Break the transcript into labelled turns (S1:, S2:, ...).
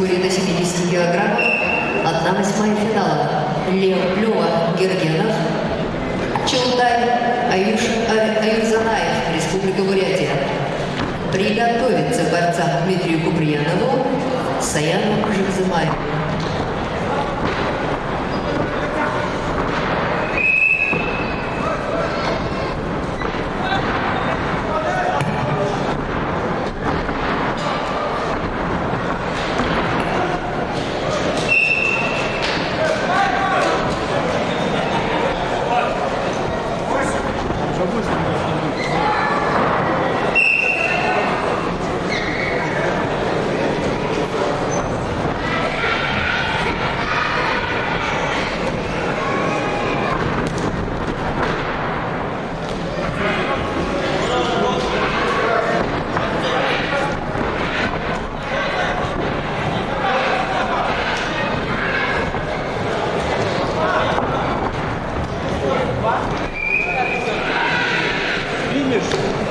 S1: До 70 килограммов, 1/8 финала. Лёва Гергенов, Чултай Аюзанаев, Республика Бурятия. Приготовиться борцам Дмитрию Куприянову, Саяну Жакзымаеву.
S2: Финиш.